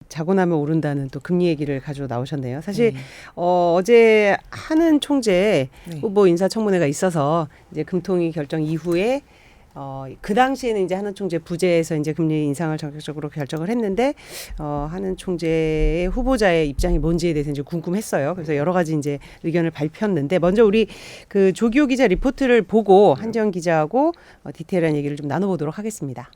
자고 나면 오른다는 또 금리 얘기를 가지고 나오셨네요. 사실 어제 한은 총재 후보 인사청문회가 있어서 이제 금통위 결정 이후에 그 당시에는 이제 한은 총재 부재에서 이제 금리 인상을 전격적으로 결정을 했는데 한은 총재의 후보자의 입장이 뭔지에 대해서 이제 궁금했어요. 그래서 여러 가지 이제 의견을 발표했는데 먼저 우리 그 조기호 기자 리포트를 보고 한지영 기자하고 디테일한 얘기를 좀 나눠보도록 하겠습니다.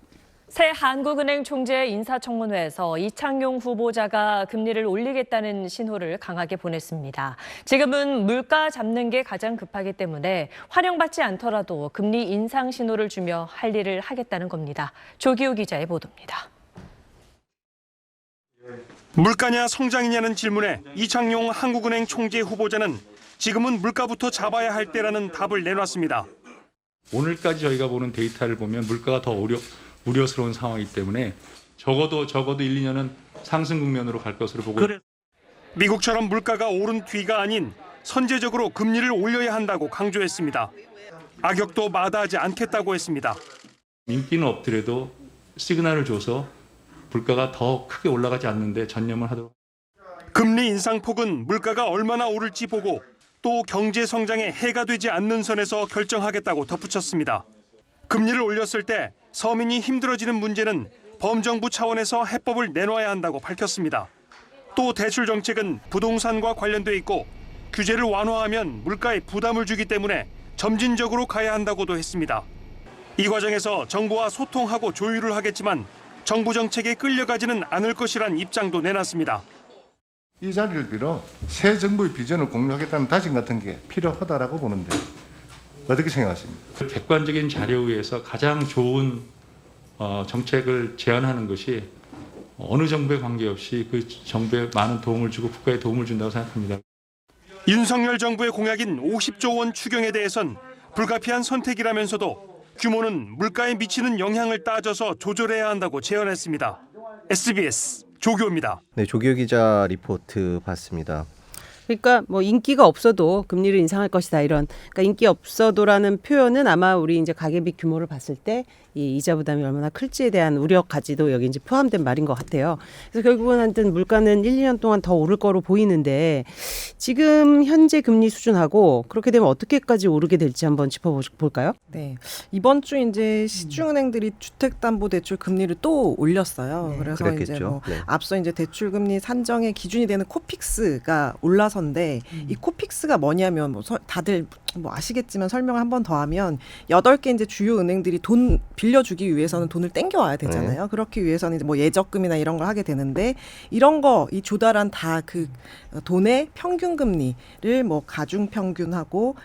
새 한국은행 총재 인사청문회에서 이창용 후보자가 금리를 올리겠다는 신호를 강하게 보냈습니다. 지금은 물가 잡는 게 가장 급하기 때문에 환영받지 않더라도 금리 인상 신호를 주며 할 일을 하겠다는 겁니다. 조기호 기자의 보도입니다. 물가냐 성장이냐는 질문에 이창용 한국은행 총재 후보자는 지금은 물가부터 잡아야 할 때라는 답을 내놨습니다. 오늘까지 저희가 보는 데이터를 보면 물가가 더 우려스러운 상황이기 때문에 적어도 1, 2년은 상승 국면으로 갈 것으로 보고 있습니다. 미국처럼 물가가 오른 뒤가 아닌 선제적으로 금리를 올려야 한다고 강조했습니다. 악역도 마다하지 않겠다고 했습니다. 인기는 없더라도 시그널을 줘서 물가가 더 크게 올라가지 않는데 전념을 하도록. 금리 인상폭은 물가가 얼마나 오를지 보고 또 경제 성장에 해가 되지 않는 선에서 결정하겠다고 덧붙였습니다. 금리를 올렸을 때 서민이 힘들어지는 문제는 범정부 차원에서 해법을 내놔야 한다고 밝혔습니다. 또 대출 정책은 부동산과 관련돼 있고 규제를 완화하면 물가에 부담을 주기 때문에 점진적으로 가야 한다고도 했습니다. 이 과정에서 정부와 소통하고 조율을 하겠지만 정부 정책에 끌려가지는 않을 것이란 입장도 내놨습니다. 이 자리를 빌어 새 정부의 비전을 공유하겠다는 다짐 같은 게 필요하다라고 보는데 어떻게 생각하십니까? 객관적인 자료에 의해서 가장 좋은 정책을 제안하는 것이 어느 정부에 관계없이 그 정부에 많은 도움을 주고 국가에 도움을 준다고 생각합니다. 윤석열 정부의 공약인 50조 원 추경에 대해선 불가피한 선택이라면서도 규모는 물가에 미치는 영향을 따져서 조절해야 한다고 제언했습니다. SBS 조교입니다. 네, 조기호 기자 리포트 봤습니다. 그러니까 뭐 인기가 없어도 금리를 인상할 것이다 이런 그러니까 인기 없어도라는 표현은 아마 우리 이제 가계비 규모를 봤을 때 이 이자 부담이 얼마나 클지에 대한 우려까지도 여기 이제 포함된 말인 것 같아요. 그래서 결국은 하여튼 물가는 1, 2년 동안 더 오를 거로 보이는데 지금 현재 금리 수준하고 그렇게 되면 어떻게까지 오르게 될지 한번 짚어볼까요? 네, 이번 주 이제 시중은행들이 주택담보대출 금리를 또 올렸어요. 그래서 그랬겠죠. 이제 뭐 네. 앞서 이제 대출금리 산정의 기준이 되는 코픽스가 올라선데 이 코픽스가 뭐냐면 뭐 다들 뭐 아시겠지만 설명을 한 번 더 하면 8개 이제 주요 은행들이 돈 빌려주기 위해서는 돈을 땡겨와야 되잖아요. 그렇기 위해서는 이제 뭐 예적금이나 이런 걸 하게 되는데 이런 거 이 조달한 다 그 돈의 평균 금리를 뭐 가중 평균하고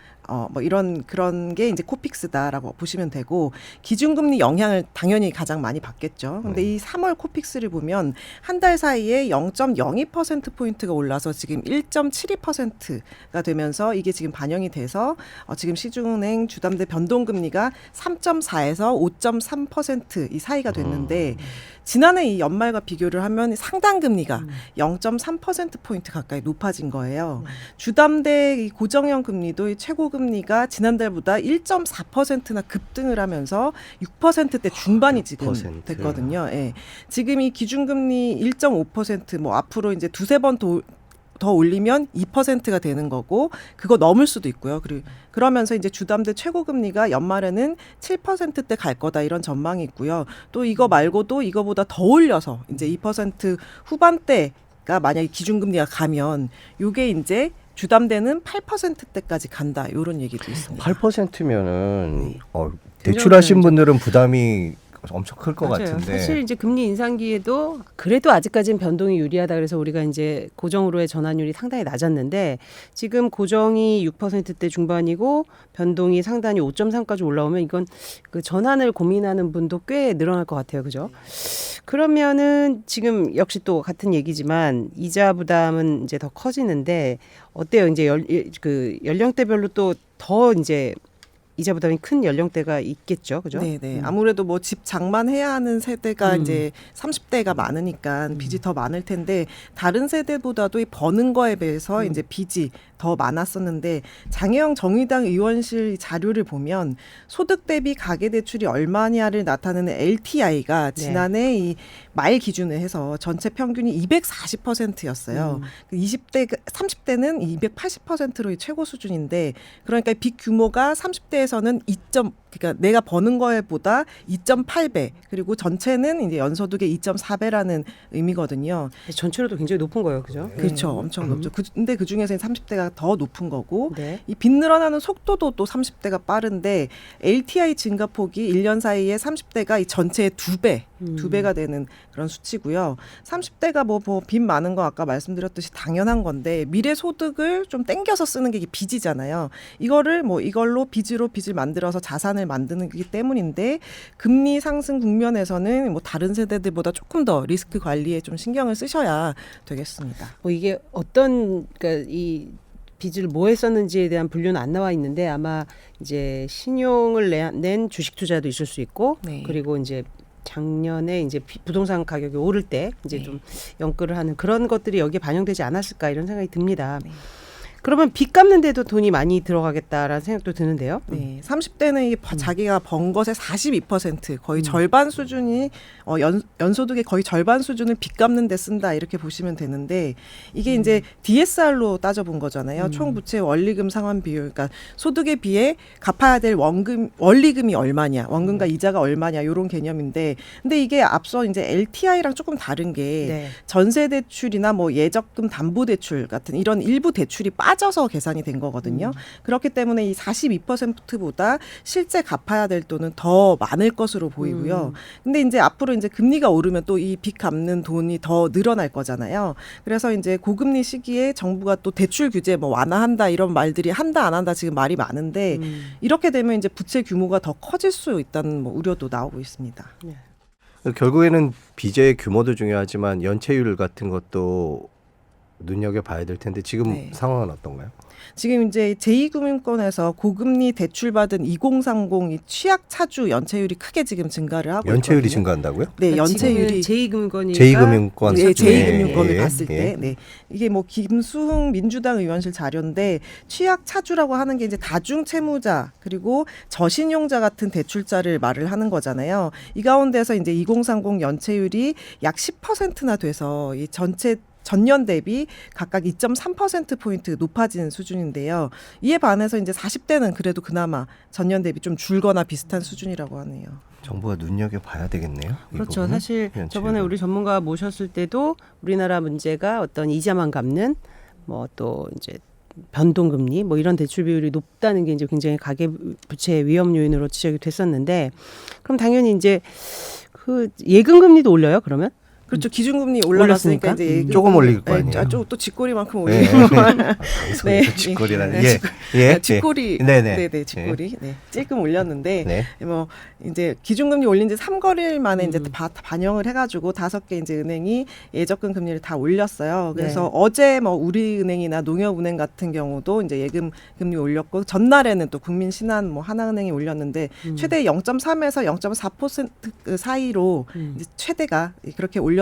뭐 이런 그런 게 이제 코픽스다라고 보시면 되고 기준금리 영향을 당연히 가장 많이 받겠죠. 근데 이 3월 코픽스를 보면 한 달 사이에 0.02% 포인트가 올라서 지금 1.72%가 되면서 이게 지금 반영이 돼서 지금 시중은행 주담대 변동금리가 3.4에서 5.3% 이 사이가 됐는데 지난해 이 연말과 비교를 하면 상당금리가 0.3% 포인트 가까이 높아진 거예요. 주담대 이 고정형 금리도 이 최고금리가 지난달보다 1.4%나 급등을 하면서 6%대 중반이 지금 6%. 됐거든요. 예. 지금 이 기준금리 1.5% 앞으로 이제 두세 번 더 올리면 2%가 되는 거고 그거 넘을 수도 있고요. 그러면서 이제 주담대 최고금리가 연말에는 7%대 갈 거다 이런 전망이 있고요. 또 이거 말고도 이거보다 더 올려서 이제 2% 후반대가 만약에 기준금리가 가면 요게 이제 주담대는 8%대까지 간다 이런 얘기도 있습니다. 8%면은 대출하신 분들은 부담이 엄청 클 것 맞아요. 같은데. 사실 이제 금리 인상기에도 그래도 아직까지는 변동이 유리하다 그래서 우리가 이제 고정으로의 전환율이 상당히 낮았는데 지금 고정이 6%대 중반이고 변동이 상단이 5.3까지 올라오면 이건 그 전환을 고민하는 분도 꽤 늘어날 것 같아요. 그죠? 그러면은 지금 역시 또 같은 얘기지만 이자 부담은 이제 더 커지는데 어때요? 이제 그 연령대별로 또 더 이제 이자 부담이 큰 연령대가 있겠죠, 그죠? 네네. 아무래도 뭐 집 장만해야 하는 세대가 이제 30대가 많으니까 빚이 더 많을 텐데 다른 세대보다도 이 버는 거에 비해서 이제 빚이 더 많았었는데 장혜영 정의당 의원실 자료를 보면 소득 대비 가계대출이 얼마냐를 나타내는 LTI가 지난해 이 말 기준을 해서 전체 평균이 240%였어요. 20대, 30대는 280%로 최고 수준인데 그러니까 빚 규모가 30대에서는 그러니까 내가 버는 거에보다 2.8배 그리고 전체는 이제 연소득의 2.4배라는 의미거든요. 전체로도 굉장히 높은 거예요, 그죠? 그렇죠. 엄청 높죠. 근데 그 중에서 30대가 더 높은 거고 네. 이 빚 늘어나는 속도도 또 30대가 빠른데 LTI 증가폭이 1년 사이에 30대가 이 전체의 2배가 되는 그런 수치고요. 30대가 뭐 빚 많은 거 아까 말씀드렸듯이 당연한 건데 미래 소득을 좀 땡겨서 쓰는 게 이게 빚이잖아요. 이걸로 빚을 만들어서 자산을 만드는 거기 때문인데 금리 상승 국면에서는 뭐 다른 세대들보다 조금 더 리스크 관리에 좀 신경을 쓰셔야 되겠습니다. 뭐 이게 그러니까 이 빚을 뭐에 썼는지에 대한 분류는 안 나와 있는데 아마 이제 신용을 낸 주식 투자도 있을 수 있고 네. 그리고 이제 작년에 이제 부동산 가격이 오를 때 이제 좀 연끌을 하는 그런 것들이 여기에 반영되지 않았을까 이런 생각이 듭니다. 네. 그러면 빚 갚는데도 돈이 많이 들어가겠다라는 생각도 드는데요. 네, 30대는 자기가 번 것의 42% 거의 절반 수준이 연소득의 거의 절반 수준을 빚 갚는 데 쓴다 이렇게 보시면 되는데 이게 이제 DSR로 따져본 거잖아요. 총 부채 원리금 상환 비율, 그러니까 소득에 비해 갚아야 될 원리금이 얼마냐, 원금과 이자가 얼마냐 이런 개념인데, 근데 이게 앞서 이제 LTI랑 조금 다른 게 전세 대출이나 뭐 예적금 담보 대출 같은 이런 일부 대출이 빠져서 계산이 된 거거든요. 그렇기 때문에 이 42%보다 실제 갚아야 될 돈은 더 많을 것으로 보이고요. 근데 이제 앞으로 이제 금리가 오르면 또 이 빚 갚는 돈이 더 늘어날 거잖아요. 그래서 이제 고금리 시기에 정부가 또 대출 규제 뭐 완화한다 이런 말들이 한다 안 한다 지금 말이 많은데 이렇게 되면 이제 부채 규모가 더 커질 수 있다는 뭐 우려도 나오고 있습니다. 결국에는 빚의 규모도 중요하지만 연체율 같은 것도 눈여겨봐야 될 텐데 지금 상황은 어떤가요? 지금 이제 제2금융권에서 고금리 대출받은 2030이 취약 차주 연체율이 크게 지금 증가를 하고 연체율이 있거든요. 증가한다고요? 네, 연체율이 제2금융권이니까 제2금융권을 봤을 때 이게 뭐 김수흥 민주당 의원실 자료인데 취약 차주라고 하는 게 이제 다중 채무자 그리고 저신용자 같은 대출자를 말을 하는 거잖아요. 이 가운데서 이제 2030 연체율이 약 10%나 돼서 이 전년 대비 각각 2.3%포인트 높아진 수준인데요. 이에 반해서 이제 40대는 그래도 그나마 전년 대비 좀 줄거나 비슷한 수준이라고 하네요. 정부가 눈여겨봐야 되겠네요. 그렇죠. 사실 저번에 우리 전문가 모셨을 때도 우리나라 문제가 어떤 이자만 갚는 뭐 또 이제 변동금리 뭐 이런 대출 비율이 높다는 게 이제 굉장히 가계부채 위험 요인으로 지적이 됐었는데 그럼 당연히 이제 그 예금금리도 올려요, 그러면? 그렇죠. 기준금리 올라갔으니까 이제 조금 올릴 거 아니에요. 또 쥐꼬리만큼 올리는 건. 쥐꼬리라는 쥐꼬리. 네네. 쥐꼬리. 찔끔 올렸는데 뭐 이제 기준금리 올린 지 3거래일 만에 이제 반영을 해가지고 5개 이제 은행이 예적금 금리를 다 올렸어요. 그래서 어제 뭐 우리은행이나 농협은행 같은 경우도 이제 예금 금리 올렸고 전날에는 또 국민신한 뭐 하나은행이 올렸는데 최대 0.3에서 0.4% 사이로 이제 최대가 그렇게 올렸다고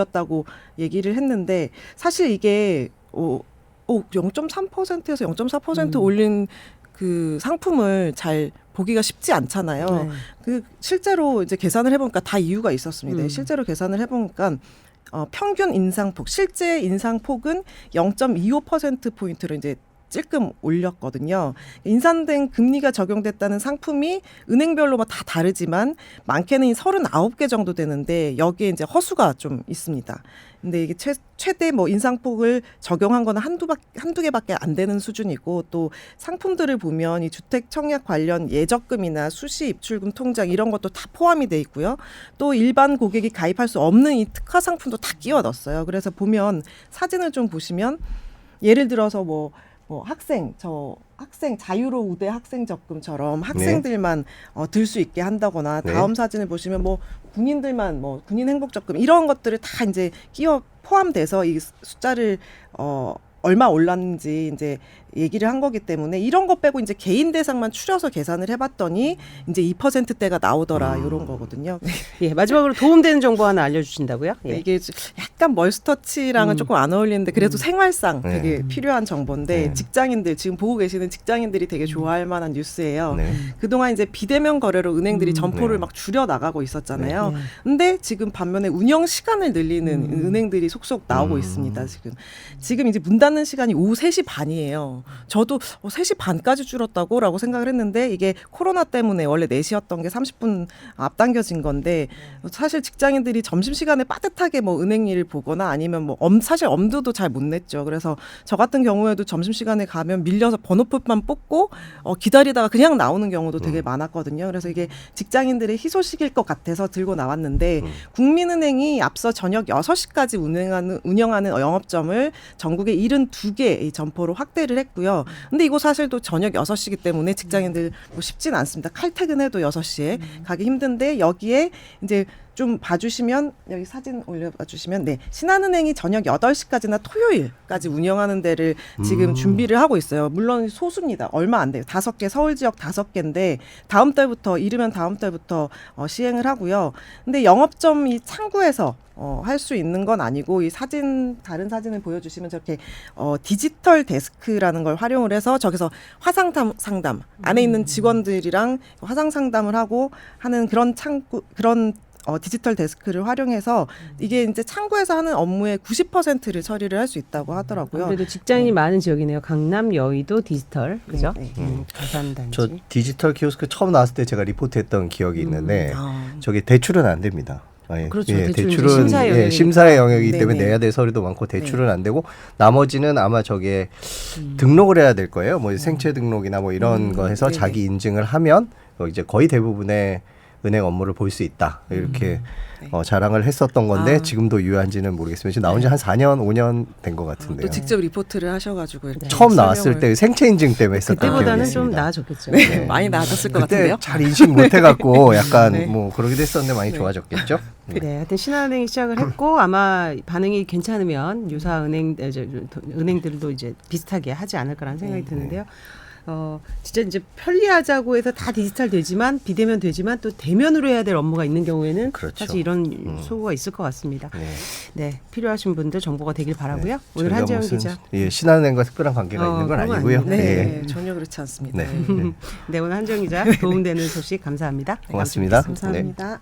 얘기를 했는데 사실 이게 0.3%에서 0.4% 올린 그 상품을 잘 보기가 쉽지 않잖아요. 그 실제로 이제 계산을 해보니까 다 이유가 있었습니다. 실제로 계산을 해보니까 평균 인상폭, 실제 인상폭은 0.25%포인트로 이제 찔끔 올렸거든요. 인상된 금리가 적용됐다는 상품이 은행별로 다 다르지만 많게는 39개 정도 되는데 여기에 이제 허수가 좀 있습니다. 근데 이게 최대 뭐 인상폭을 적용한 거는 한두 개밖에 안 되는 수준이고 또 상품들을 보면 이 주택 청약 관련 예적금이나 수시 입출금 통장 이런 것도 다 포함이 돼 있고요. 또 일반 고객이 가입할 수 없는 이 특화 상품도 다 끼워 넣었어요. 그래서 보면 사진을 좀 보시면 예를 들어서 뭐 학생 자유로 우대 학생 적금처럼 학생들만 들 수 있게 한다거나 다음 사진을 보시면 뭐 군인들만 뭐 군인 행복 적금 이런 것들을 다 이제 포함돼서 이 숫자를 얼마 올랐는지 이제 얘기를 한 거기 때문에 이런 거 빼고 이제 개인 대상만 추려서 계산을 해봤더니 이제 2%대가 나오더라 이런 거거든요. 예, 마지막으로 도움되는 정보 하나 알려주신다고요? 예. 이게 약간 멀스터치랑은 조금 안 어울리는데 그래도 생활상 네. 되게 필요한 정보인데 네. 직장인들 지금 보고 계시는 직장인들이 되게 좋아할 만한 뉴스예요. 네. 그동안 이제 비대면 거래로 은행들이 점포를 네. 막 줄여 나가고 있었잖아요. 네. 근데 지금 반면에 운영 시간을 늘리는 은행들이 속속 나오고 있습니다. 지금 이제 문 닫는 시간이 오후 3시 반이에요. 저도 3시 반까지 줄었다고라고 생각을 했는데 이게 코로나 때문에 원래 4시였던 게 30분 앞당겨진 건데 사실 직장인들이 점심시간에 빠듯하게 뭐 은행 일을 보거나 아니면 뭐 사실 엄두도 잘 못 냈죠. 그래서 저 같은 경우에도 점심시간에 가면 밀려서 번호표만 뽑고 기다리다가 그냥 나오는 경우도 되게 많았거든요. 그래서 이게 직장인들의 희소식일 것 같아서 들고 나왔는데 국민은행이 앞서 저녁 6시까지 운영하는 영업점을 전국에 72개 이 점포로 확대를 했고요. 근데 이거 사실 또 저녁 6시기 때문에 직장인들 뭐 쉽진 않습니다. 칼퇴근해도 6시에 가기 힘든데 여기에 이제 좀 봐주시면 여기 사진 올려봐 주시면 네 신한은행이 저녁 8시까지나 토요일까지 운영하는 데를 지금 준비를 하고 있어요. 물론 소수입니다. 얼마 안 돼요. 5개 서울 지역 5개인데 다음 달부터 이르면 다음 달부터 시행을 하고요. 근데 영업점 이 창구에서 할 수 있는 건 아니고 이 사진 다른 사진을 보여주시면 저렇게 디지털 데스크라는 걸 활용을 해서 저기서 화상 상담 안에 있는 직원들이랑 화상 상담을 하고 하는 그런 창구 그런 디지털 데스크를 활용해서 이게 이제 창구에서 하는 업무의 90%를 처리를 할 수 있다고 하더라고요. 그래도 직장인이 많은 지역이네요. 강남, 여의도, 디지털, 그죠? 네. 가산단지. 저 디지털 키오스크 처음 나왔을 때 제가 리포트했던 기억이 있는데 아. 저기 대출은 안 됩니다. 예, 그렇죠. 예, 대출은 대출은 심사의 영역이니까. 심사의 영역이기 네네. 때문에 내야 될 서류도 많고 대출은 안 되고 나머지는 아마 저게 등록을 해야 될 거예요. 뭐 생체 등록이나 뭐 이런 거 해서 네네. 자기 인증을 하면 이제 거의 대부분의 은행 업무를 볼 수 있다. 이렇게 자랑을 했었던 건데 지금도 유효한지는 모르겠습니다. 지금 나온 지 한 4년, 5년 된 것 같은데요. 또 직접 리포트를 하셔가지고 이렇게 처음 나왔을 설명을. 때 생체 인증 때문에 했었던 기억이 그때보다는 좀 있습니다. 나아졌겠죠. 네, 많이 나아졌을 것 그때 같은데요. 잘 인식 못 해갖고 약간 네. 뭐 그러기도 했었는데 많이 좋아졌겠죠. 네, 하여튼 신한은행이 시작을 했고 아마 반응이 괜찮으면 유사 은행들도 이제 비슷하게 하지 않을까라는 생각이 드는데요. 진짜 이제 편리하자고 해서 다 디지털 되지만 비대면 되지만 또 대면으로 해야 될 업무가 있는 경우에는 그렇죠. 사실 이런 소구가 있을 것 같습니다. 네. 네, 필요하신 분들 정보가 되길 바라고요. 오늘 저희가 한재영 무슨, 기자. 예, 신한은행과 특별한 관계가 있는 건 그런 건 아니고요. 아닙니다. 네, 예. 전혀 그렇지 않습니다. 네. 네. 네, 오늘 한재영 기자 도움되는 소식 감사합니다. 고맙습니다. 감사합니다.